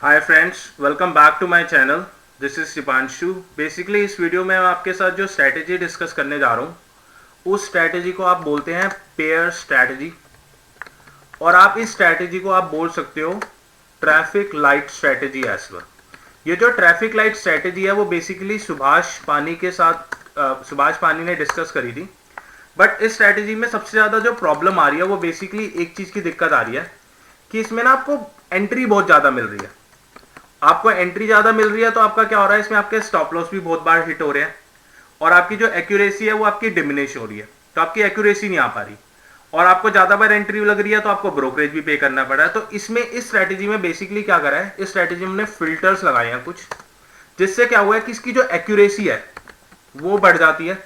Hi friends, welcome back to my channel. This is Shipanshu. Basically इस video में मैं आपके साथ जो स्ट्रैटेजी डिस्कस करने जा रहा हूँ उस स्ट्रैटेजी को आप बोलते हैं पेयर स्ट्रैटेजी, और आप इस स्ट्रैटेजी को आप बोल सकते हो traffic light strategy as well. ये जो ट्रैफिक लाइट स्ट्रैटेजी है वो बेसिकली सुभाष पानी के साथ सुभाष पानी ने डिस्कस करी थी। बट इस स्ट्रैटेजी में सबसे ज़्यादा जो प्रॉब्लम आ रही है वो बेसिकली एक चीज़ की दिक्कत आ रही है कि इसमें ना आपको एंट्री बहुत ज़्यादा मिल रही है। आपको एंट्री ज़्यादा मिल रही है तो आपका क्या हो रहा है, इसमें आपके स्टॉप लॉस भी बहुत बार हिट हो रहे हैं और आपकी जो एक्यूरेसी है वो आपकी डिमिनिश हो रही है, तो आपकी एक्यूरेसी नहीं आ पा रही और आपको ज़्यादा बार एंट्री लग रही है तो आपको ब्रोकरेज भी पे करना पड़ रहा है। तो इसमें इस स्ट्रैटेजी में बेसिकली क्या करा है, इस स्ट्रैटेजी में हमने फिल्टर्स लगाए हैं कुछ, जिससे क्या हुआ है कि इसकी जो एक्यूरेसी है वो बढ़ जाती है,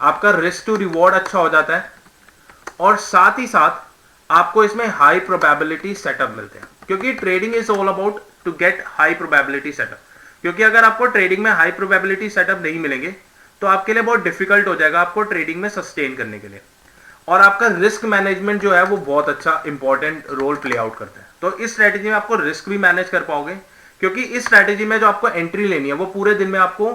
आपका रिस्क टू रिवॉर्ड अच्छा हो जाता है और साथ ही साथ आपको इसमें हाई प्रोबेबिलिटी सेटअप मिलते हैं, क्योंकि trading is all about to get high probability setup. क्योंकि अगर आपको ट्रेडिंग में हाई प्रोबेबिलिटी सेटअप नहीं मिलेंगे तो आपके लिए बहुत डिफिकल्ट हो जाएगा आपको ट्रेडिंग में सस्टेन करने के लिए, और आपका रिस्क मैनेजमेंट जो है वो बहुत अच्छा इंपॉर्टेंट रोल प्ले आउट करता है। तो इस स्ट्रैटेजी में आपको रिस्क भी मैनेज कर पाओगे, क्योंकि इस स्ट्रैटेजी में जो आपको एंट्री लेनी है वो पूरे दिन में आपको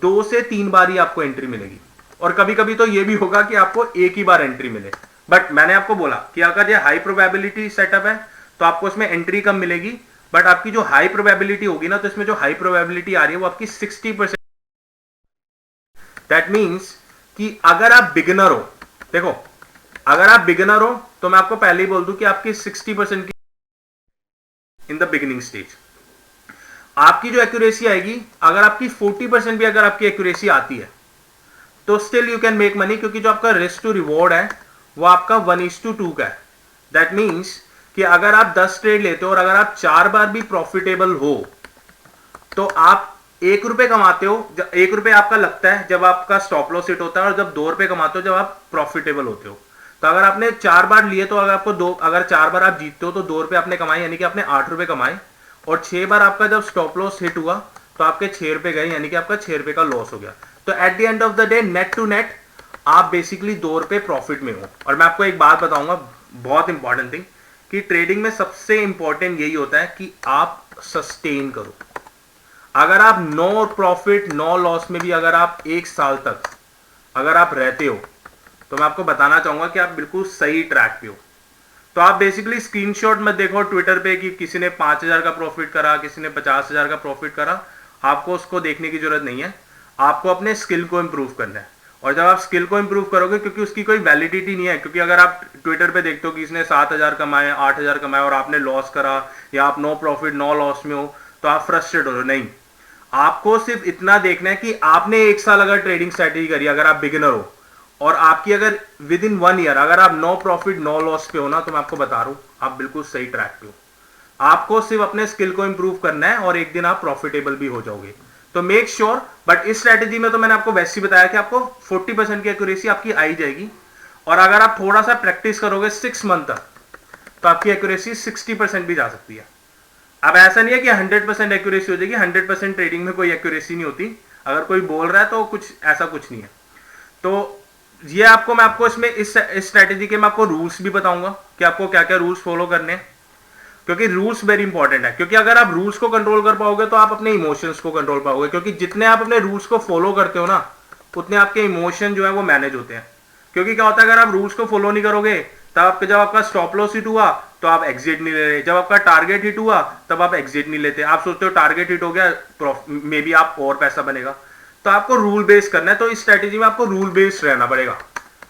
2 से 3 बार ही आपको एंट्री मिलेगी, और कभी कभी तो ये भी होगा कि आपको एक ही बार एंट्री मिले। बट मैंने आपको बोला कि अगर ये हाई प्रोबेबिलिटी सेटअप है तो आपको इसमें एंट्री कम मिलेगी, बट आपकी जो हाई प्रोबेबिलिटी होगी ना, तो इसमें जो हाई प्रोबेबिलिटी आ रही है वो आपकी 60%। दैट मीन्स कि अगर आप बिगिनर हो, देखो अगर आप बिगिनर हो तो मैं आपको पहले ही बोल दूं कि आपकी 60% की इन द बिगिनिंग स्टेज आपकी जो एक्यूरेसी आएगी, अगर आपकी 40% भी अगर आपकी एक्यूरेसी आती है तो still you can make money, क्योंकि जो आपका रिस्क टू रिवॉर्ड है वो आपका 1:2 का है। दैट मीन्स कि अगर आप 10 ट्रेड लेते हो और अगर आप 4 बार भी प्रॉफिटेबल हो तो आप 1 रुपए कमाते हो। 1 रुपए आपका लगता है जब आपका स्टॉप लॉस हिट होता है, और जब 2 रुपए कमाते हो जब आप प्रॉफिटेबल होते हो। तो अगर आपने 4 बार लिए तो अगर आपको अगर 4 बार आप जीतते हो तो 2 रुपए आपने कमाए, यानी कि आपने 8 रुपए कमाए, और 6 बार आपका जब स्टॉप लॉस हिट हुआ तो आपके 6 रुपए गए, यानी कि आपका 6 रुपए का लॉस हो गया। तो at the end of the day net to net आप बेसिकली 2 रुपए प्रॉफिट में हो। और मैं आपको एक बात बताऊंगा, बहुत इंपॉर्टेंट थिंग, कि ट्रेडिंग में सबसे इंपॉर्टेंट यही होता है कि आप सस्टेन करो। अगर आप नो प्रॉफिट नो लॉस में भी अगर आप 1 साल तक अगर आप रहते हो तो मैं आपको बताना चाहूंगा कि आप बिल्कुल सही ट्रैक पे हो। तो आप बेसिकली स्क्रीनशॉट मत देखो ट्विटर पे कि किसी ने 5,000 का प्रॉफिट करा, किसी ने 50,000 का प्रॉफिट करा। आपको उसको देखने की जरूरत नहीं है, आपको अपने स्किल को इंप्रूव करना है। और जब आप स्किल को इंप्रूव करोगे, क्योंकि उसकी कोई वैलिडिटी नहीं है, क्योंकि अगर आप ट्विटर पे देखते हो कि इसने 7,000 कमाए, 8,000 कमाए और आपने लॉस करा, या आप नो प्रॉफिट नो लॉस में हो, तो आप फ्रस्ट्रेट हो रहे हो। नहीं, आपको सिर्फ इतना देखना है कि आपने 1 साल अगर ट्रेडिंग स्ट्रैटेजी करी, अगर आप बिगिनर हो और आपकी अगर विद इन 1 ईयर अगर आप नो प्रॉफिट नो लॉस पे हो ना, तो मैं आपको बता रहा हूं आप बिल्कुल सही ट्रैक पे हो। आपको सिर्फ अपने स्किल को इंप्रूव करना है और एक दिन आप प्रॉफिटेबल भी हो जाओगे। तो मेक श्योर, बट इस स्ट्रैटेजी में तो मैंने आपको वैसे ही बताया कि आपको 40% की एक्यूरेसी आपकी आई जाएगी, और अगर आप थोड़ा सा प्रैक्टिस करोगे 6 मंथ तक तो आपकी एक्यूरेसी 60% भी जा सकती है। अब ऐसा नहीं है कि 100% एक्यूरेसी हो जाएगी, 100% ट्रेडिंग में कोई एक्यूरेसी नहीं होती। अगर कोई बोल रहा है तो कुछ ऐसा कुछ नहीं है। तो ये आपको मैं आपको इसमें इस स्ट्रैटेजी के मैं आपको रूल्स भी बताऊंगा कि आपको क्या क्या रूल्स फॉलो करने हैं, क्योंकि रूल्स वेरी इंपॉर्टेंट है। क्योंकि अगर आप रूल्स को कंट्रोल कर पाओगे तो आप अपने इमोशंस को कंट्रोल पाओगे, क्योंकि जितने आप अपने रूल्स को फॉलो करते हो ना उतने आपके इमोशन जो है वो मैनेज होते हैं। क्योंकि क्या होता है, अगर आप रूल्स को फॉलो नहीं करोगे तब जब आपका स्टॉप लॉस हिट हुआ तो आप एग्जिट नहीं ले रहे, जब आपका टारगेट हिट हुआ तब आप एग्जिट नहीं लेते। आप सोचते हो टारगेट हिट हो गया, मे बी आप और पैसा बनेगा। तो आपको रूल बेस्ड करना है, तो इस स्ट्रैटेजी में आपको रूल बेस्ड रहना पड़ेगा।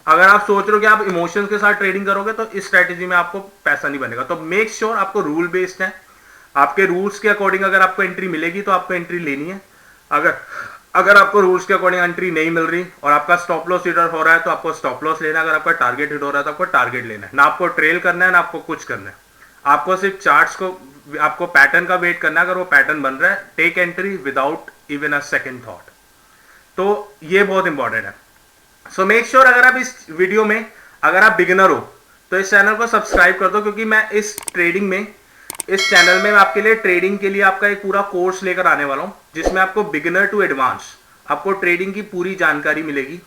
अगर आप सोच रहे हो कि आप इमोशंस के साथ ट्रेडिंग करोगे तो इस स्ट्रैटेजी में आपको पैसा नहीं बनेगा। तो मेक श्योर आपको रूल बेस्ड है, आपके रूल्स के अकॉर्डिंग अगर आपको एंट्री मिलेगी तो आपको एंट्री लेनी है। अगर आपको रूल्स के अकॉर्डिंग एंट्री नहीं मिल रही और आपका स्टॉप लॉस हिट हो रहा है तो आपको स्टॉप लॉस लेना है, अगर आपका टारगेट हिट हो रहा है तो आपको टारगेट लेना है। ना आपको ट्रेल करना है ना आपको कुछ करना है, आपको सिर्फ चार्ट्स को, आपको पैटर्न का वेट करना है। अगर वो पैटर्न बन रहा है, take entry without even a second thought. तो ये बहुत इंपॉर्टेंट है। सो मेक श्योर अगर आप इस वीडियो में अगर आप बिगिनर हो तो इस चैनल को सब्सक्राइब कर दो, क्योंकि मैं इस ट्रेडिंग में इस चैनल में आपके लिए ट्रेडिंग के लिए आपका एक पूरा कोर्स लेकर आने वाला हूं, जिसमें आपको बिगिनर टू एडवांस आपको ट्रेडिंग की पूरी जानकारी मिलेगी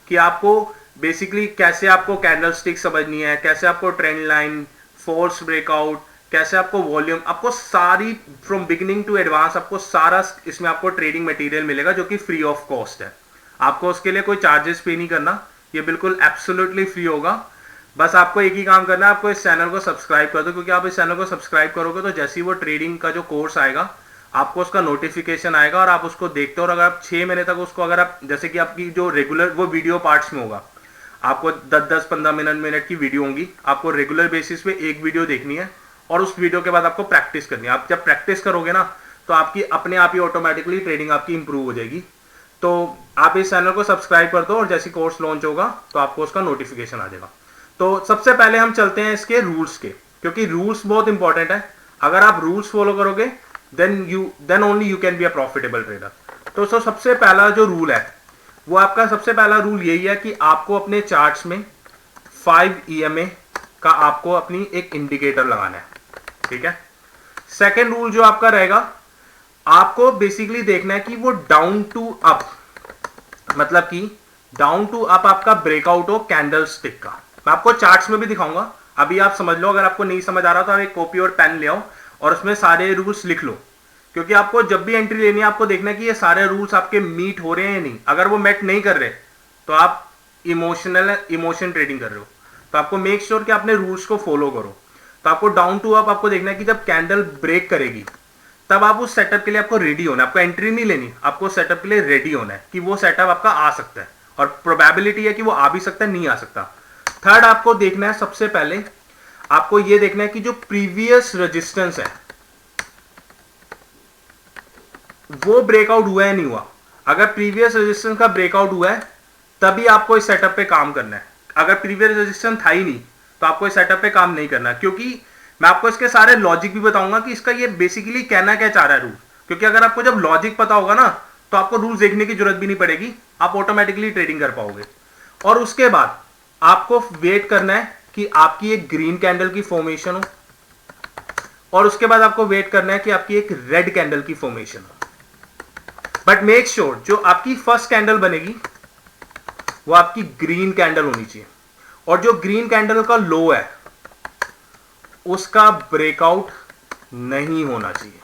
कि आपको बेसिकली कैसे आपको कैंडल स्टिक समझनी है, कैसे आपको ट्रेंड लाइन, फोर्स ब्रेकआउट, कैसे आपको वॉल्यूम, आपको सारी फ्रॉम बिगिनिंग टू एडवांस आपको सारा इसमें आपको ट्रेडिंग मटेरियल मिलेगा जो कि फ्री ऑफ कॉस्ट है। आपको उसके लिए कोई चार्जेस पे नहीं करना, ये बिल्कुल एब्सोल्युटली फ्री होगा। बस आपको एक ही काम करना है, आपको इस चैनल को सब्सक्राइब कर दो, क्योंकि आप इस चैनल को सब्सक्राइब करोगे तो जैसे ही वो ट्रेडिंग का जो कोर्स आएगा आपको उसका नोटिफिकेशन आएगा और आप उसको देखते हो। और अगर आप 6 महीने तक उसको, अगर आप जैसे कि आपकी जो रेगुलर वो वीडियो पार्ट्स में होगा, आपको 10-10 15 मिनट की वीडियो होंगी, आपको रेगुलर बेसिस पे एक वीडियो देखनी है और उस वीडियो के बाद आपको प्रैक्टिस करनी है। आप जब प्रैक्टिस करोगे ना तो आपकी अपने आप ही ऑटोमेटिकली ट्रेडिंग आपकी इंप्रूव हो जाएगी। तो आप इस चैनल को सब्सक्राइब कर दो और जैसे कोर्स लॉन्च होगा तो आपको उसका नोटिफिकेशन आ जाएगा। तो सबसे पहले हम चलते हैं इसके रूल्स के, क्योंकि रूल्स बहुत इंपॉर्टेंट है। अगर आप रूल्स फॉलो करोगे then only you can be a profitable trader. तो सबसे पहला जो रूल है वो आपका सबसे पहला रूल यही है कि आपको अपने चार्ट्स में 5 EMA का आपको अपनी एक इंडिकेटर लगाना है, ठीक है। सेकेंड रूल जो आपका रहेगा, आपको बेसिकली देखना है कि वो डाउन टू अप, मतलब कि डाउन टू अप आपका ब्रेकआउट हो कैंडल स्टिक का। मैं आपको चार्ट्स में भी दिखाऊंगा, अभी आप समझ लो। अगर आपको नहीं समझ आ रहा तो आप एक कॉपी और पेन ले आओ और उसमें सारे रूल्स लिख लो, क्योंकि आपको जब भी एंट्री लेनी है आपको देखना है कि ये सारे रूल्स आपके मीट हो रहे हैं या नहीं। अगर वो मेट नहीं कर रहे तो आप इमोशन ट्रेडिंग कर रहे हो। तो आपको मेक श्योर कि आपने रूल्स को फॉलो करो। तो आपको डाउन टू अप आपको देखना है कि जब कैंडल ब्रेक करेगी तब आप उस सेटअप के लिए आपको रेडी होना है। आपको एंट्री नहीं लेनी, आपको सेटअप के लिए रेडी होना है कि वो सेटअप आपका आ सकता है और प्रोबेबिलिटी है कि वो आ भी सकता है, नहीं आ सकता। थर्ड आपको देखना है, सबसे पहले आपको ये देखना है कि जो प्रीवियस रेजिस्टेंस है वो ब्रेकआउट हुआ है नहीं हुआ। अगर प्रीवियस रेजिस्टेंस का ब्रेकआउट हुआ है तभी आपको इस सेटअप पे काम करना है। अगर प्रीवियस रेजिस्टेंस था ही नहीं तो आपको इस सेटअप पे काम नहीं करना, क्योंकि मैं आपको इसके सारे लॉजिक भी बताऊंगा कि इसका ये बेसिकली कहना क्या चाह रहा है रूल। क्योंकि अगर आपको जब लॉजिक पता होगा ना तो आपको रूल्स देखने की जरूरत भी नहीं पड़ेगी, आप ऑटोमेटिकली ट्रेडिंग कर पाओगे। और उसके बाद आपको वेट करना है कि आपकी एक ग्रीन कैंडल की फॉर्मेशन हो और उसके बाद आपको वेट करना है कि आपकी एक रेड कैंडल की फॉर्मेशन हो। बट मेक श्योर जो आपकी फर्स्ट कैंडल बनेगी वो आपकी ग्रीन कैंडल होनी चाहिए, और जो ग्रीन कैंडल का लो है उसका ब्रेकआउट नहीं होना चाहिए।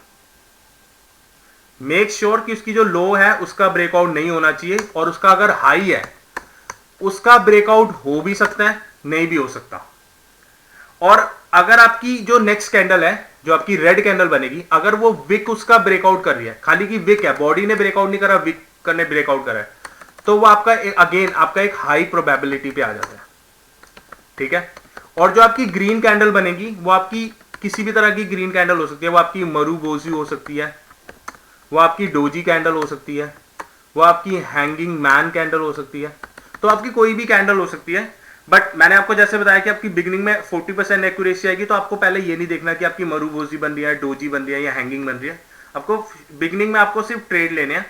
मेक श्योर कि उसकी जो लो है उसका ब्रेकआउट नहीं होना चाहिए, और उसका अगर हाई है उसका ब्रेकआउट हो भी सकता है, नहीं भी हो सकता। और अगर आपकी जो नेक्स्ट कैंडल है, जो आपकी रेड कैंडल बनेगी, अगर वो विक उसका ब्रेकआउट कर रही है, खाली की विक है, बॉडी ने ब्रेकआउट नहीं करा, विक ने ब्रेकआउट करा है, तो वो आपका अगेन आपका एक हाई प्रोबेबिलिटी पे आ जाता है, ठीक है। और जो आपकी ग्रीन कैंडल बनेगी वो आपकी किसी भी तरह की ग्रीन कैंडल हो सकती है। वो आपकी मरुबोजी हो सकती है, वो आपकी डोजी कैंडल हो सकती है, वो आपकी हैंगिंग मैन कैंडल हो सकती है। तो आपकी कोई भी कैंडल हो सकती है। बट मैंने आपको जैसे बताया कि आपकी बिगिनिंग में 40% एक्यूरेसी आएगी, तो आपको पहले ये नहीं देखना कि आपकी मरुबोजी बन रही है, डोजी बन रही है या हैंगिंग बन रही है। आपको बिगिनिंग में आपको सिर्फ ट्रेड लेने हैं,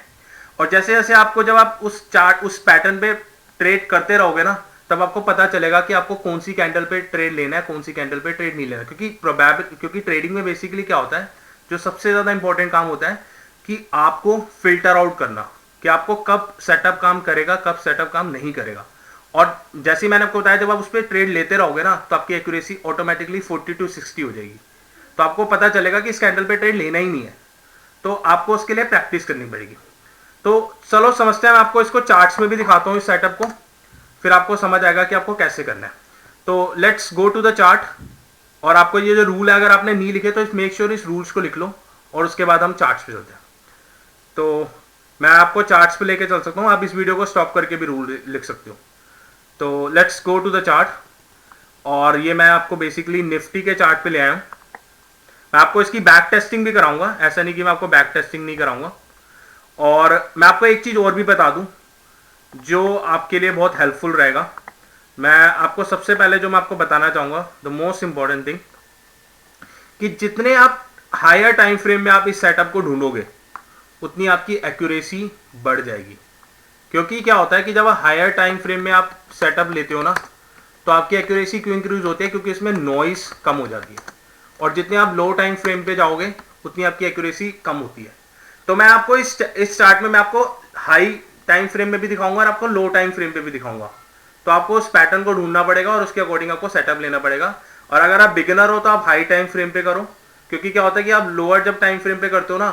और जैसे जैसे आपको जब आप उस चार्ट उस पैटर्न पे ट्रेड करते रहोगे ना तब आपको पता चलेगा कि आपको कौन सी कैंडल पे ट्रेड लेना है, कौन सी कैंडल पे ट्रेड नहीं लेना। क्योंकि ट्रेडिंग में बेसिकली क्या होता है, जो सबसे ज्यादा इंपॉर्टेंट काम होता है कि आपको फिल्टर आउट करना कि आपको कब सेटअप काम करेगा, कब सेटअप काम नहीं करेगा। और जैसे मैंने आपको बताया जब आप उस पर ट्रेड लेते रहोगे ना तो आपकी एक्यूरेसी ऑटोमेटिकली 40 to 60 हो जाएगी। तो आपको पता चलेगा कि इस कैंडल पे ट्रेड लेना ही नहीं है, तो आपको उसके लिए प्रैक्टिस करनी पड़ेगी। तो चलो समझते हैं, मैं आपको इसको चार्ट्स में भी दिखाता हूँ इस सेटअप को, फिर आपको समझ आएगा कि आपको कैसे करना है। तो let's go to the chart. और आपको ये जो रूल है अगर आपने नहीं लिखे तो मेक श्योर इस रूल्स को लिख लो, और उसके बाद हम चार्ट्स पे चलते हैं। तो मैं आपको चार्ट्स पे लेके चल सकता हूँ, आप इस वीडियो को स्टॉप करके भी रूल लिख सकते हो। तो let's go to the chart. और ये मैं आपको बेसिकली निफ्टी के चार्ट पे ले आया हूँ। मैं आपको इसकी बैक टेस्टिंग भी कराऊंगा, ऐसा नहीं कि मैं आपको बैक टेस्टिंग नहीं कराऊंगा। और मैं आपको एक चीज़ और भी बता दूं जो आपके लिए बहुत हेल्पफुल रहेगा। मैं आपको सबसे पहले जो मैं आपको बताना चाहूँगा, द मोस्ट इंपॉर्टेंट थिंग, कि जितने आप हायर टाइम फ्रेम में आप इस सेटअप को ढूंढोगे उतनी आपकी एक्यूरेसी बढ़ जाएगी। क्योंकि क्या होता है कि जब आप हायर टाइम फ्रेम में आप सेटअप लेते हो ना तो आपकी एक्यूरेसी क्यों इंक्रीज होती है, क्योंकि इसमें नॉइस कम हो जाती है। और जितने आप लो टाइम फ्रेम पे जाओगे उतनी आपकी एक्यूरेसी कम होती है। तो मैं आपको इस चार्ट में मैं आपको हाई टाइम फ्रेम में भी दिखाऊंगा और आपको लो टाइम फ्रेम पे भी दिखाऊंगा। तो आपको उस पैटर्न को ढूंढना पड़ेगा और उसके अकॉर्डिंग आपको सेटअप लेना पड़ेगा। और अगर आप बिगिनर हो तो आप हाई टाइम फ्रेम पे करो, क्योंकि क्या होता है कि आप लोअर जब टाइम फ्रेम पे करते हो ना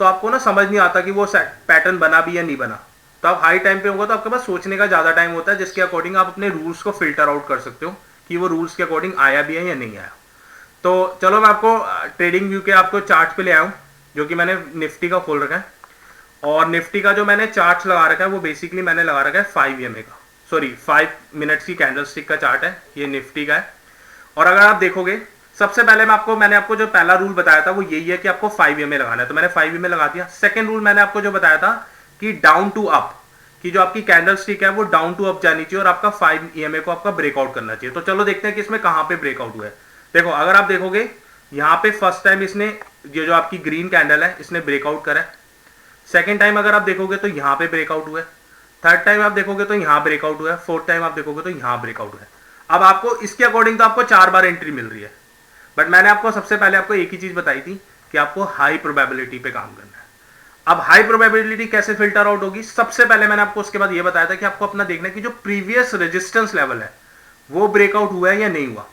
तो आपको ना समझ नहीं आता कि वो पैटर्न बना भी या नहीं बना। तो आप हाई टाइम पे होगा तो आपके पास सोचने का ज़्यादा टाइम होता है, जिसके अकॉर्डिंग आप अपने रूल्स को फिल्टर आउट कर सकते हो कि वो रूल्स के अकॉर्डिंग आया भी है या नहीं आया। तो चलो मैं आपको ट्रेडिंग व्यू के आपको चार्ट पे ले आया हूँ, जो कि मैंने निफ्टी का खोल रखा है। और निफ्टी का जो मैंने चार्ट लगा रखा है वो बेसिकली मैंने लगा रखा है 5 EMA का, सॉरी 5 मिनट्स की कैंडलस्टिक का चार्ट है, ये निफ्टी का है। और अगर आप देखोगे सबसे पहले मैंने आपको जो पहला रूल बताया था वो यही है कि आपको 5 EMA लगाना है, तो मैंने 5 EMA लगा दिया। सेकंड रूल मैंने आपको जो बताया था कि डाउन टू अप, कि जो आपकी कैंडल स्टिक है वो डाउन टू अप जानी चाहिए और आपका 5 EMA को आपका ब्रेकआउट करना चाहिए। तो चलो देखते हैं कि इसमें कहां पे ब्रेकआउट हुआ है। देखो अगर आप देखोगे यहां पे फर्स्ट टाइम इसने ये जो आपकी ग्रीन कैंडल है इसने ब्रेकआउट करा है। सेकेंड टाइम अगर आप देखोगे तो यहां पे ब्रेकआउट हुआ है। थर्ड टाइम आप देखोगे तो यहां ब्रेकआउट हुआ है। फोर्थ टाइम आप देखोगे तो यहां ब्रेकआउट हुआ है। अब आपको इसके अकॉर्डिंग तो आपको 4 बार एंट्री मिल रही है, बट मैंने आपको सबसे पहले आपको एक ही चीज बताई थी कि आपको हाई प्रोबेबिलिटी पे काम करना है। अब हाई प्रोबेबिलिटी कैसे फिल्टर आउट होगी, सबसे पहले मैंने आपको उसके बाद ये बताया था कि आपको अपना देखना है कि जो प्रीवियस रेजिस्टेंस लेवल है वो ब्रेकआउट हुआ है या नहीं हुआ।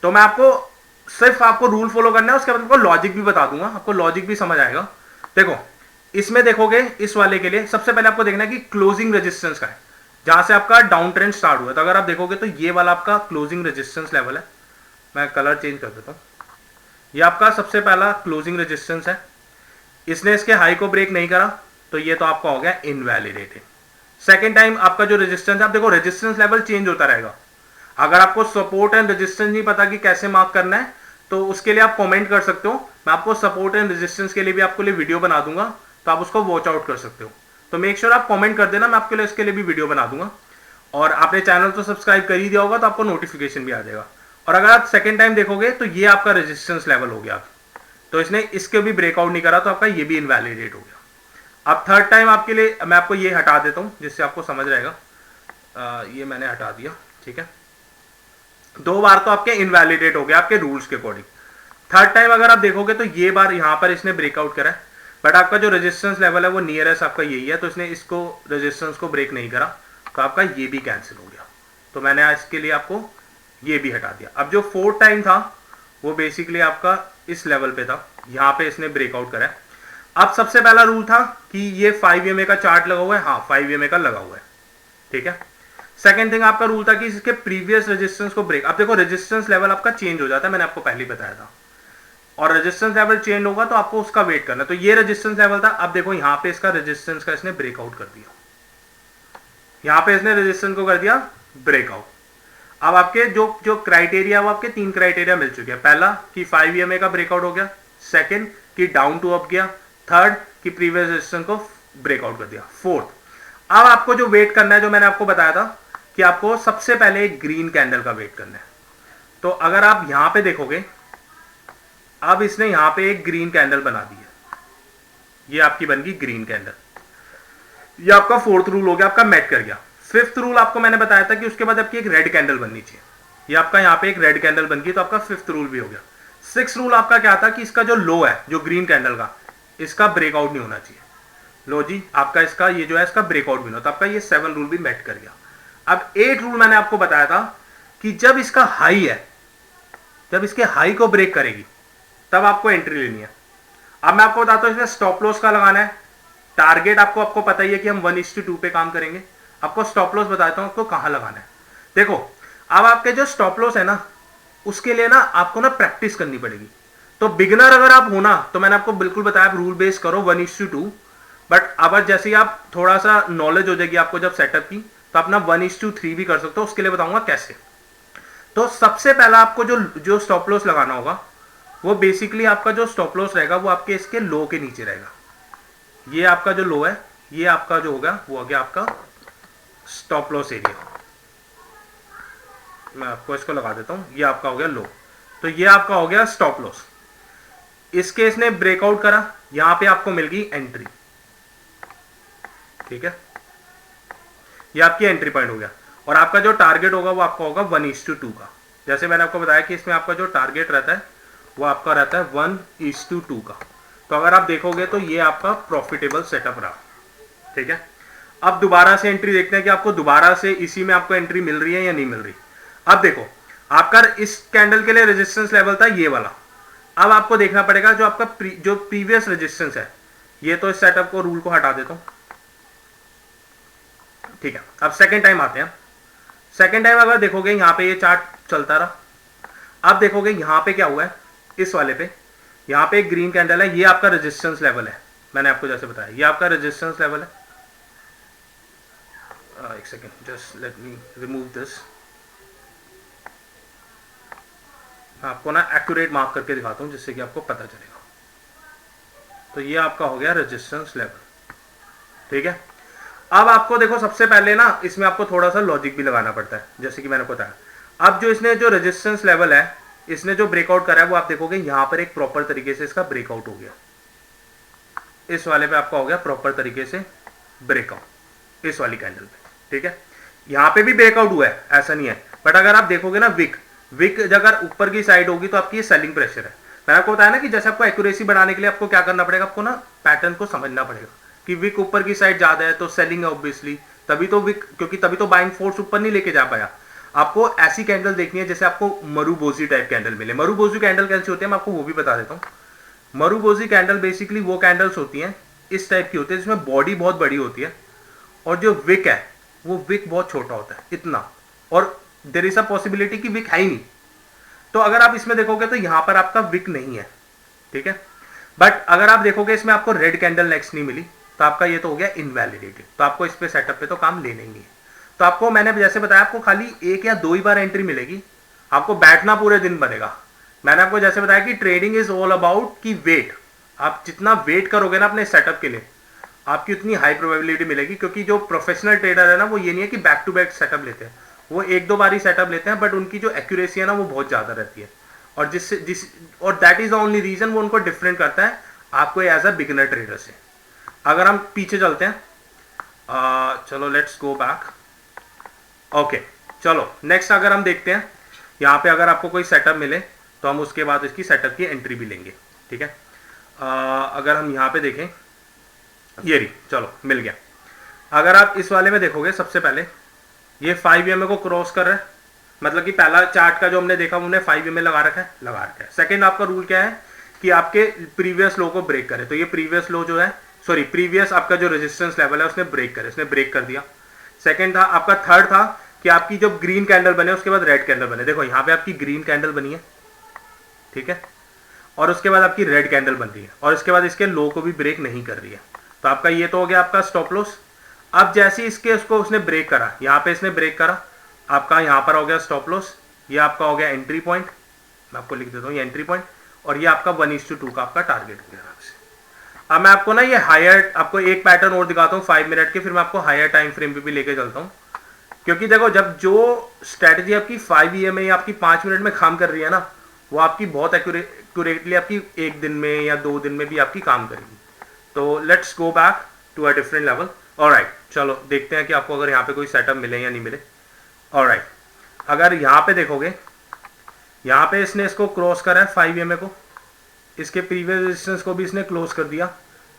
तो मैं आपको सिर्फ आपको रूल फॉलो करना है, उसके बाद आपको लॉजिक भी बता दूंगा, आपको लॉजिक भी समझ आएगा। देखो इसमें देखोगे इस वाले के लिए सबसे पहले आपको देखना है कि क्लोजिंग रेजिस्टेंस का है, जहां से आपका डाउन ट्रेंड स्टार्ट हुआ है। तो अगर आप देखोगे तो ये वाला आपका क्लोजिंग रेजिस्टेंस लेवल है, मैं कलर चेंज कर देता हूं। ये आपका सबसे पहला क्लोजिंग रेजिस्टेंस है, इसने इसके हाई को ब्रेक नहीं करा तो ये तो आपका हो गया इनवैलिडेटेड। सेकेंड टाइम आपका जो रेजिस्टेंस है, आप देखो रेजिस्टेंस लेवल चेंज होता रहेगा। अगर आपको सपोर्ट एंड रेजिस्टेंस नहीं पता कि कैसे मार्क करना है तो उसके लिए आप कमेंट कर सकते हो, मैं आपको सपोर्ट एंड रेजिस्टेंस के लिए भी आपके लिए वीडियो बना दूंगा, तो आप उसको वॉच आउट कर सकते हो। तो मेक श्योर आप कमेंट कर देना, मैं आपके लिए इसके लिए भी वीडियो बना दूंगा। और आपने चैनल तो सब्सक्राइब कर ही दिया होगा तो आपको नोटिफिकेशन भी आ जाएगा। और अगर आप सेकेंड टाइम देखोगे तो ये आपका रेजिस्टेंस लेवल हो गया, तो इसने इसके भी ब्रेकआउट नहीं करा तो आपका ये भी इनवैलिडेट हो गया। अब थर्ड टाइम आपके लिए मैं आपको ये हटा देता हूं जिससे आपको समझ रहेगा। ये मैंने हटा दिया, ठीक है। 2 बार तो आपके इनवैलिडेट हो गया आपके रूल्स के अकॉर्डिंग। थर्ड टाइम अगर आप देखोगे तो ये बार यहां पर इसने ब्रेकआउट करा है, बट आपका जो रेजिस्टेंस लेवल है वो नियरेस्ट आपका यही है, तो इसने इसको रेजिस्टेंस को ब्रेक नहीं करा तो आपका ये भी कैंसिल हो गया। तो मैंने इसके लिए आपको ये भी हटा दिया। अब जो फोर्थ टाइम था वो बेसिकली आपका इस लेवल पे था, यहां पे इसने ब्रेकआउट करा है। अब सबसे पहला रूल था कि ये 5 EMA का चार्ट लगा हुआ है, हाँ 5 EMA का लगा हुआ है, ठीक है। सेकंड थिंग आपका रूल था कि इसके प्रीवियस रेजिस्टेंस को ब्रेक, अब देखो रेजिस्टेंस लेवल आपका चेंज हो जाता है, मैंने आपको पहले बताया था, और रेजिस्टेंस लेवल चेंज होगा तो आपको उसका वेट करना है। तो ये रेजिस्टेंस लेवल था, अब देखो यहां पे इसका रेजिस्टेंस का इसने ब्रेकआउट कर दिया, यहां पे इसने रेजिस्टेंस को कर दिया ब्रेकआउट। अब आपके जो क्राइटेरिया वो आपके 3 क्राइटेरिया मिल चुके हैं। पहला कि 5 EMA का ब्रेकआउट हो गया, सेकंड कि डाउन टू अप गया, थर्ड कि प्रीवियस रेजिस्टेंस को ब्रेकआउट कर दिया, फोर्थ। अब आपको जो वेट करना है, जो मैंने आपको बताया था कि आपको सबसे पहले एक ग्रीन कैंडल का वेट करना है। तो अगर आप यहां पे देखोगे, अब इसने यहां पे एक ग्रीन कैंडल बना दी है, ये आपकी बन गई ग्रीन कैंडल, ये आपका फोर्थ रूल हो गया, आपका मैट कर गया। फिफ्थ रूल आपको मैंने बताया था कि उसके बाद आपकी एक रेड कैंडल बननी चाहिए, ये आपका यहाँ पे एक रेड कैंडल बन गई, तो आपका फिफ्थ रूल भी हो गया। सिक्स रूल आपका क्या था कि इसका जो लो है जो ग्रीन कैंडल का, इसका ब्रेकआउट नहीं होना चाहिए। लो जी, आपका इसका ये जो है इसका ब्रेकआउट भी नहीं होता, आपका ये 7 रूल भी मैट कर गया। अब 8 रूल मैंने आपको बताया था कि जब इसका हाई है, जब इसके हाई को ब्रेक करेगी तब आपको एंट्री लेनी है। अब मैं आपको बताता हूं इसमें स्टॉप लॉस का लगाना है, टारगेट आपको पता ही है कि हम 1:2 पे काम करेंगे। आपको स्टॉप लॉस बताता हूं आपको कहां लगाना है। देखो अब आपके जो स्टॉप लॉस है ना, उसके लिए ना आपको ना प्रैक्टिस करनी पड़ेगी। तो बिगिनर अगर आप हो ना, तो मैंने आपको बिल्कुल बताया रूल बेस करो 1:2, बट अब जैसे ही आप थोड़ा सा नॉलेज हो जाएगी आपको जब सेटअप की, तो अपना 1:3 भी कर सकते हो, उसके लिए बताऊंगा कैसे। तो सबसे पहला आपको जो स्टॉप लॉस लगाना होगा वो बेसिकली आपका जो स्टॉप लॉस रहेगा वो आपके इसके लो के नीचे रहेगा। ये आपका जो लो है, ये आपका जो होगा वो हो गया आपका स्टॉप लॉस एरिया। मैं आपको इसको लगा देता हूं, ये आपका हो गया लो, तो ये आपका हो गया स्टॉप लॉस। इसके इसने ब्रेकआउट करा, यहां पे आपको मिल गई एंट्री, ठीक है, ये आपकी एंट्री पॉइंट हो गया। और आपका जो टारगेट होगा वो आपका होगा 1:2 का। जैसे मैंने आपको बताया कि इसमें आपका जो टारगेट रहता है वो आपका रहता है 1:2 का। तो अगर आप देखोगे तो ये आपका प्रॉफिटेबल सेटअप रहा, ठीक है। अब दोबारा से एंट्री देखते हैं कि आपको दोबारा से इसी में आपको एंट्री मिल रही है या नहीं मिल रही। अब देखो, आपका इस कैंडल के लिए रेजिस्टेंस लेवल था ये वाला। अब आपको देखना पड़ेगा जो आपका जो प्रीवियस रेजिस्टेंस है, ये तो इस सेटअप को रूल को हटा देता हूं, ठीक है। अब सेकेंड टाइम आते हैं। सेकेंड टाइम अगर देखोगे यहां पे ये चार्ट चलता रहा, अब देखोगे यहां पे क्या हुआ है, इस वाले पे यहां पे एक ग्रीन कैंडल है, ये आपका रेजिस्टेंस लेवल है, मैंने आपको जैसे बताया ये आपका रेजिस्टेंस लेवल है। एक second, just let me remove this, आपको ना एक्यूरेट मार्क करके दिखाता हूं जिससे कि आपको पता चलेगा। तो ये आपका हो गया रेजिस्टेंस लेवल, ठीक है। अब आपको देखो सबसे पहले ना इसमें आपको थोड़ा सा लॉजिक भी लगाना पड़ता है, जैसे कि मैंने बताया। अब जो इसने जो रेजिस्टेंस लेवल है, इसने जो ब्रेकआउट करा है वो आप देखोगे यहां पर एक प्रॉपर तरीके से इसका ब्रेकआउट हो गया, इस वाले पे आपका हो गया प्रॉपर तरीके से ब्रेकआउट, इस वाली कैंडल पे, ठीक है। यहां पे भी ब्रेकआउट हुआ है, ऐसा नहीं है, बट अगर आप देखोगे ना विक अगर ऊपर की साइड होगी तो आपकी ये सेलिंग प्रेशर है। मैंने आपको बताया ना कि जैसे आपको एक्यूरेसी बढ़ाने के लिए आपको क्या करना पड़ेगा, आपको ना पैटर्न को समझना पड़ेगा कि विक ऊपर की साइड ज्यादा है तो सेलिंग है ऑब्वियसली, तभी तो विक, क्योंकि तभी तो बाइंग फोर्स ऊपर नहीं लेके जा पाया। आपको ऐसी कैंडल देखनी है जैसे आपको मरुबोजी टाइप कैंडल मिले। मरुबोजी कैंडल कैसे होती है मैं आपको वो भी बता देता हूँ। मरुबोजी कैंडल बेसिकली वो कैंडल्स होती हैं इस टाइप की होती है जिसमें बॉडी बहुत बड़ी होती है और जो विक है वो विक बहुत छोटा होता है इतना, और देयर इज अ पॉसिबिलिटी कि विक है ही नहीं। तो अगर आप इसमें देखोगे तो यहां पर आपका विक नहीं है, ठीक है। बट अगर आप देखोगे इसमें आपको रेड कैंडल नेक्स्ट नहीं मिली तो आपका ये तो हो गया इनवैलिडेटेड, तो आपको इस पे सेटअप पे तो काम लेना ही नहीं है। तो आपको मैंने जैसे बताया आपको खाली एक या दो ही बार एंट्री मिलेगी, आपको बैठना पूरे दिन बनेगा। मैंने आपको जैसे बताया कि ट्रेडिंग इज ऑल अबाउट की वेट, आप जितना वेट करोगे ना अपने सेटअप के लिए आपकी उतनी हाई प्रोबेबिलिटी मिलेगी, क्योंकि जो प्रोफेशनल ट्रेडर है ना वो ये नहीं है कि बैक टू बैक सेटअप लेते हैं, वो एक दो बार ही सेटअप लेते हैं, बट उनकी जो एक्यूरेसी है ना वो बहुत ज्यादा रहती है, और और that is the only reason वो उनको डिफरेंट करता है आपको एज अ बिगिनर ट्रेडर से। अगर हम पीछे चलते हैं, चलो लेट्स गो बैक, ओके चलो नेक्स्ट अगर हम देखते हैं यहाँ पे अगर आपको कोई सेटअप मिले तो हम उसके बाद इसकी सेटअप की एंट्री भी लेंगे, ठीक है। अगर हम यहाँ पे देखें, ये रही, चलो मिल गया। अगर आप इस वाले में देखोगे सबसे पहले ये 5 EMA को क्रॉस कर रहा है, मतलब कि पहला चार्ट का जो हमने देखा उन्होंने 5 EMA लगा रखा है। सेकंड आपका रूल क्या है कि आपके प्रीवियस लो को ब्रेक करे, तो ये प्रीवियस लो जो है, सॉरी प्रीवियस आपका जो रेजिस्टेंस लेवल है उसने ब्रेक करे, उसने ब्रेक कर दिया। सेकंड था आपका, थर्ड था कि आपकी जब ग्रीन कैंडल बने उसके बाद रेड कैंडल बने, देखो यहाँ पे आपकी ग्रीन कैंडल बनी है, ठीक है, और उसके बाद आपकी रेड कैंडल बन रही है, और इसके बाद इसके लो को भी ब्रेक नहीं कर रही है, तो आपका ये तो हो गया आपका स्टॉप लॉस। अब जैसे इसके उसको उसने ब्रेक करा, यहाँ पे इसने ब्रेक करा, आपका यहाँ पर हो गया स्टॉप लॉस, ये आपका हो गया एंट्री पॉइंट, मैं आपको लिख देता हूँ ये एंट्री पॉइंट, और ये आपका 1:2 का आपका टारगेट हो गया। अब मैं आपको ना ये हायर आपको एक पैटर्न और दिखाता हूँ 5 मिनट के, फिर मैं आपको हायर टाइम फ्रेम पे भी लेके चलता हूँ, क्योंकि देखो जब जो स्ट्रेटजी आपकी 5 EMA या आपकी 5 मिनट में काम कर रही है ना वो आपकी बहुत एक्यूरेटली आपकी एक दिन में या 2 दिन में भी आपकी काम करेगी। तो let's go back to a different level. Alright, चलो देखते हैं कि आपको अगर यहाँ पे कोई सेटअप मिले या नहीं मिले। ऑलराइट, अगर यहाँ पे देखोगे यहाँ पे इसने इसको क्रॉस करा है 5 EMA को, इसके प्रीवियस रेजिस्टेंस को भी इसने क्लोज कर दिया,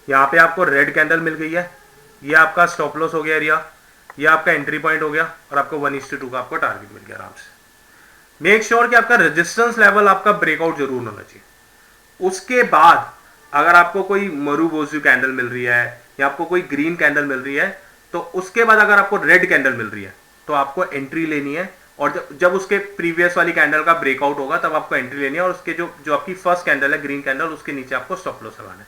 यहाँ पे आपको रेड कैंडल मिल गई है, ये आपका स्टॉप लॉस हो गया एरिया, ये आपका एंट्री पॉइंट हो गया, और आपको 1:2 का आपको टारगेट मिल गया आराम से। मेक श्योर कि आपका रेजिस्टेंस लेवल आपका ब्रेकआउट जरूर होना चाहिए। उसके बाद अगर आपको कोई मरुबोजी कैंडल मिल रही है या आपको कोई ग्रीन कैंडल मिल रही है, तो उसके बाद अगर आपको रेड कैंडल मिल रही है तो आपको एंट्री लेनी है, और जब उसके प्रीवियस वाली कैंडल का ब्रेकआउट होगा तब आपको एंट्री लेनी है, और उसके जो आपकी फर्स्ट कैंडल है ग्रीन कैंडल उसके नीचे आपको स्टॉप लॉस लगाना है।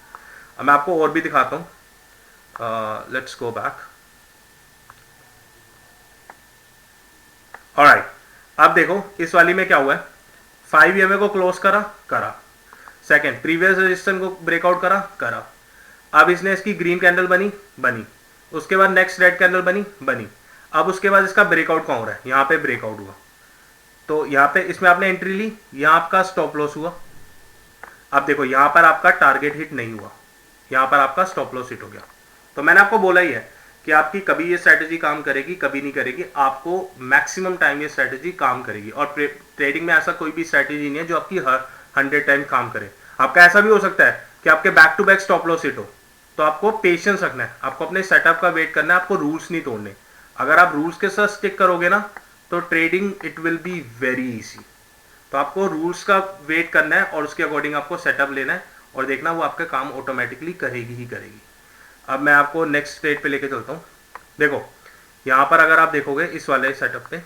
अब मैं आपको और भी दिखाता हूं, लेट्स गो बैक। ऑलराइट, अब देखो इस वाली में क्या हुआ है, 5 EMA को क्लोज करा, सेकंड प्रीवियस रेजिस्टेंस को ब्रेकआउट करा, अब इसने इसकी ग्रीन कैंडल बनी, उसके बाद नेक्स्ट रेड कैंडल बनी, अब उसके बाद इसका ब्रेकआउट कहाँ हो रहा है, यहाँ पे ब्रेकआउट हुआ, तो यहाँ पे इसमें आपने एंट्री ली, यहाँ आपका स्टॉप लॉस हुआ। अब देखो यहाँ पर आपका टारगेट हिट नहीं हुआ, यहाँ पर आपका स्टॉप लॉस हिट हो गया। तो मैंने आपको बोला ही है कि आपकी कभी ये स्ट्रैटेजी काम करेगी कभी नहीं करेगी, आपको मैक्सिमम टाइम ये स्ट्रैटेजी काम करेगी, और ट्रेडिंग में ऐसा कोई भी स्ट्रैटेजी नहीं है जो आपकी हर 100 टाइम काम करे। आपका ऐसा भी हो सकता है कि आपके back to back stop loss hit हो, तो आपको पेशेंस रखना है, आपको अपने सेटअप का वेट करना है, आपको रूल्स नहीं तोड़ने। अगर आप रूल्स के साथ स्टिक करोगे ना तो trading it will be very easy, तो आपको रूल्स का वेट करना है और उसके अकॉर्डिंग आपको सेटअप लेना है और देखना वो आपका काम ऑटोमेटिकली करेगी ही करेगी। अब मैं आपको नेक्स्ट स्टेज पे लेके चलता हूँ। देखो यहाँ पर अगर आप देखोगे इस वाले सेटअप पे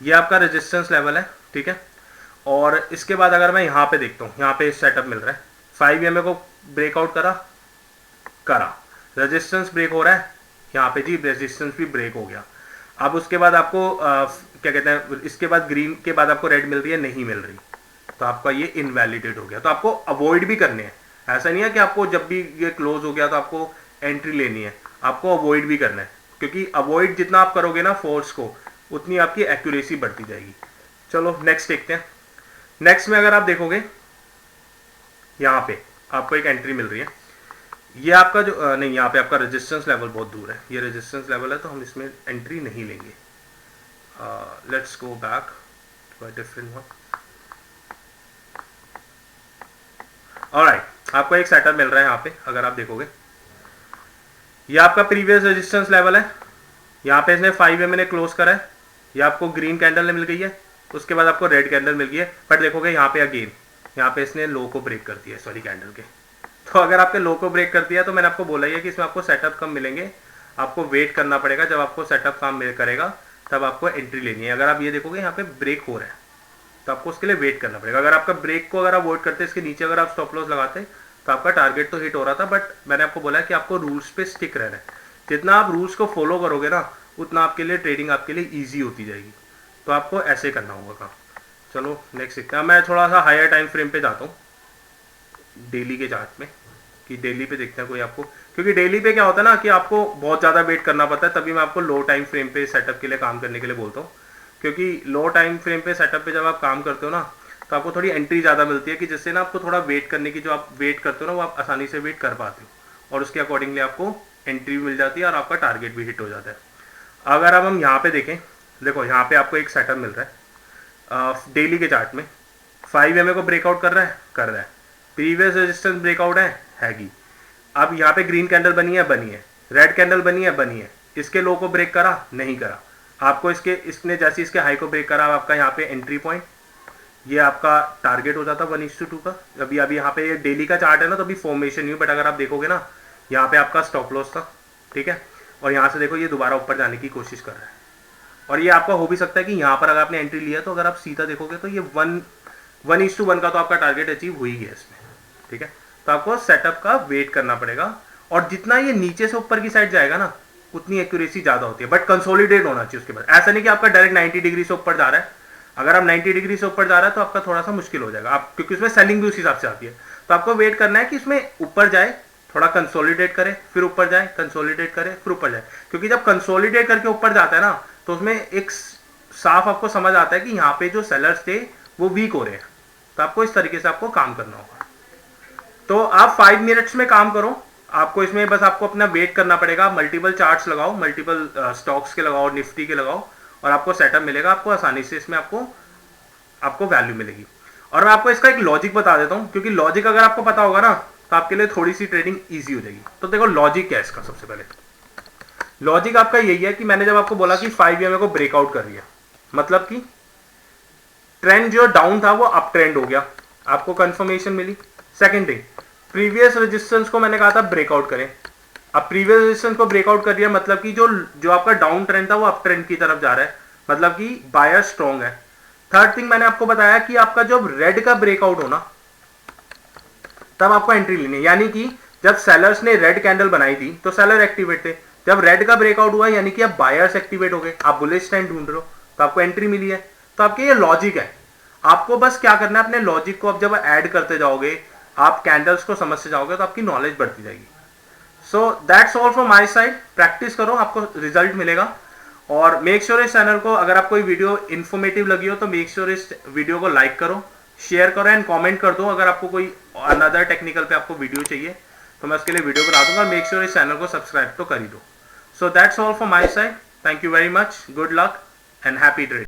ये आपका रेजिस्टेंस लेवल है, ठीक है। और इसके बाद अगर मैं यहाँ पे देखता हूँ, यहाँ पे सेटअप मिल रहा है 5 EMA को ब्रेकआउट करा, रेजिस्टेंस ब्रेक हो रहा है यहाँ पे जी, रेजिस्टेंस भी ब्रेक हो गया। अब उसके बाद आपको क्या कहते हैं, इसके बाद ग्रीन के बाद आपको रेड मिल रही है, नहीं मिल रही, तो आपका ये इनवैलिडेट हो गया। तो आपको अवॉइड भी करने हैं, ऐसा नहीं है कि आपको जब भी ये क्लोज हो गया तो आपको एंट्री लेनी है, आपको अवॉइड भी करना है, क्योंकि अवॉइड जितना आप करोगे ना फोर्स को, उतनी आपकी एक्यूरेसी बढ़ती जाएगी। चलो नेक्स्ट देखते हैं। नेक्स्ट में अगर आप देखोगे यहाँ पे आपको एक एंट्री मिल रही है, ये आपका जो नहीं, यहाँ पे आपका रेजिस्टेंस लेवल बहुत दूर है, ये रेजिस्टेंस लेवल है तो हम इसमें एंट्री नहीं लेंगे। Let's go back to a different one. Alright, आपको एक सेटअप मिल रहा है यहाँ पे, अगर आप देखोगे ये आपका प्रीवियस रेजिस्टेंस लेवल है, यहाँ पे इसने 5 EMA ने क्लोज करा है, ये आपको ग्रीन कैंडल मिल गई है, उसके बाद आपको रेड कैंडल मिल गई है, बट देखोगे यहाँ पे अगेन यहाँ पे इसने लो को ब्रेक कर दिया, सॉरी कैंडल के। तो अगर आपके लो को ब्रेक कर दिया तो मैंने आपको बोला ही है कि इसमें आपको सेटअप कम मिलेंगे, आपको वेट करना पड़ेगा, जब आपको सेटअप काम करेगा तब आपको एंट्री लेनी है। अगर आप ये देखोगे यहाँ पे ब्रेक हो रहा है तो आपको उसके लिए वेट करना पड़ेगा। अगर आपका ब्रेक को अगर आप अवॉइड करते, इसके नीचे अगर आप स्टॉप लॉस लगाते तो आपका टारगेट तो हिट हो रहा था, बट मैंने आपको बोला कि आपको रूल्स पे स्टिक रहना है। जितना आप रूल्स को फॉलो करोगे ना, उतना आपके लिए ट्रेडिंग आपके लिए ईजी होती जाएगी। तो आपको ऐसे करना होगा काम। चलो नेक्स्ट देखते हैं। मैं थोड़ा सा हायर टाइम फ्रेम पे जाता हूँ, डेली के चार्ट में, कि डेली पे देखते हैं कोई आपको, क्योंकि डेली पे क्या होता है ना कि आपको बहुत ज़्यादा वेट करना पड़ता है, तभी मैं आपको लो टाइम फ्रेम पे सेटअप के लिए काम करने के लिए बोलता हूँ। क्योंकि लो टाइम फ्रेम पे सेटअप पे जब आप काम करते हो ना, तो आपको थोड़ी एंट्री ज़्यादा मिलती है, कि जिससे ना आपको थोड़ा वेट करने की, जो आप वेट करते हो ना वो आप आसानी से वेट कर पाते हो, और उसके अकॉर्डिंगली आपको एंट्री भी मिल जाती है और आपका टारगेट भी हिट हो जाता है। अगर अब हम यहाँ पे देखें, देखो यहाँ पे आपको एक सेटअप मिल रहा है डेली के चार्ट में, 5 EMA को ब्रेकआउट कर रहा है, प्रीवियस रेजिस्टेंस ब्रेकआउट हैगी। अब यहाँ पे ग्रीन कैंडल बनी है, रेड कैंडल बनी है, इसके लो को ब्रेक करा, नहीं करा, आपको इसने जैसे इसके हाई को ब्रेक करा, आपका यहाँ पे एंट्री पॉइंट, ये आपका टारगेट हो जाता 1:2 का। अभी यहाँ पे ये डेली का चार्ट है ना, तो अभी फॉर्मेशन नहीं, बट अगर आप देखोगे ना यहाँ पे आपका स्टॉप लॉस था, ठीक है, और यहाँ से देखो ये दोबारा ऊपर जाने की कोशिश कर रहा है, और ये आपका हो भी सकता है कि यहाँ पर अगर आपने एंट्री लिया तो अगर आप सीधा देखोगे तो ये 1:1 का तो आपका टारगेट अचीव हो ही गया इसमें, ठीक है। तो आपको सेटअप का वेट करना पड़ेगा, और जितना ये नीचे से ऊपर की साइड जाएगा ना, उतनी एक्यूरेसी ज्यादा होती है, बट कंसोलिडेट होना चाहिए उसके बाद। ऐसा नहीं कि आपका डायरेक्ट 90 डिग्री से ऊपर जा रहा है, अगर आप 90 डिग्री से ऊपर जा रहा है तो आपका थोड़ा सा मुश्किल हो जाएगा, आप क्योंकि उसमें सेलिंग भी उस हिसाब से आती है। तो आपको वेट करना है कि इसमें ऊपर जाए, थोड़ा कंसोलिडेट करे, फिर ऊपर जाए, कंसोलिडेट करे, फिर ऊपर जाए, क्योंकि जब कंसोलिडेट करके ऊपर जाता है ना, तो उसमें एक साफ आपको समझ आता है कि यहाँ पे जो सेलर्स थे वो वीक हो रहे हैं। तो आपको इस तरीके से आपको काम करना होगा। तो आप 5 मिनट्स में काम करो, आपको इसमें बस आपको अपना वेट करना पड़ेगा, मल्टीपल चार्ट्स लगाओ, मल्टीपल स्टॉक्स के लगाओ, निफ्टी के लगाओ, और आपको सेटअप मिलेगा, आपको आसानी से इसमें आपको वैल्यू मिलेगी। और मैं आपको इसका एक लॉजिक बता देता हूं, क्योंकि लॉजिक अगर आपको पता होगा ना तो आपके लिए थोड़ी सी ट्रेडिंग ईजी हो जाएगी। तो देखो लॉजिक क्या है इसका, सबसे पहले लॉजिक आपका यही है कि मैंने जब आपको बोला कि 5 EMA को ब्रेकआउट कर दिया, मतलब कि ट्रेंड जो डाउन था वो अप ट्रेंड हो गया, आपको कंफर्मेशन मिली। सेकंड थिंग, प्रीवियस रेजिस्टेंस को मैंने कहा था ब्रेकआउट करें, अब प्रीवियस रेजिस्टेंस को ब्रेकआउट कर दिया, मतलब कि जो आपका डाउन ट्रेंड था वो अप ट्रेंड की तरफ जा रहा है, मतलब कि बायर स्ट्रॉन्ग है। थर्ड थिंग मैंने आपको बताया कि आपका जब रेड का ब्रेकआउट होना तब आपको एंट्री लेनी है, यानी कि जब सेलर्स ने रेड कैंडल बनाई थी तो सेलर एक्टिवेट थे, जब रेड का ब्रेकआउट हुआ यानी कि अब बायर्स एक्टिवेट हो गए, आप बुलिश ट्रेंड ढूंढ रहे हो तो आपको एंट्री मिली है। तो आपके ये लॉजिक है, आपको बस क्या करना है, अपने लॉजिक को अब जब ऐड करते जाओगे, आप कैंडल्स को समझते जाओगे तो आपकी नॉलेज बढ़ती जाएगी। So that's all from my side, practice करो, आपको रिजल्ट मिलेगा। और मेक श्योर इस चैनल को, अगर आपको वीडियो इन्फॉर्मेटिव लगी हो तो मेक श्योर इस वीडियो को लाइक करो, शेयर करो एंड कमेंट कर दो। अगर आपको कोई अनदर टेक्निकल पे आपको वीडियो चाहिए तो मैं उसके लिए वीडियो बना दूंगा। मेक श्योर इस चैनल को सब्सक्राइब तो कर ही दो। So that's all from my side, thank you very much, good luck and happy trading.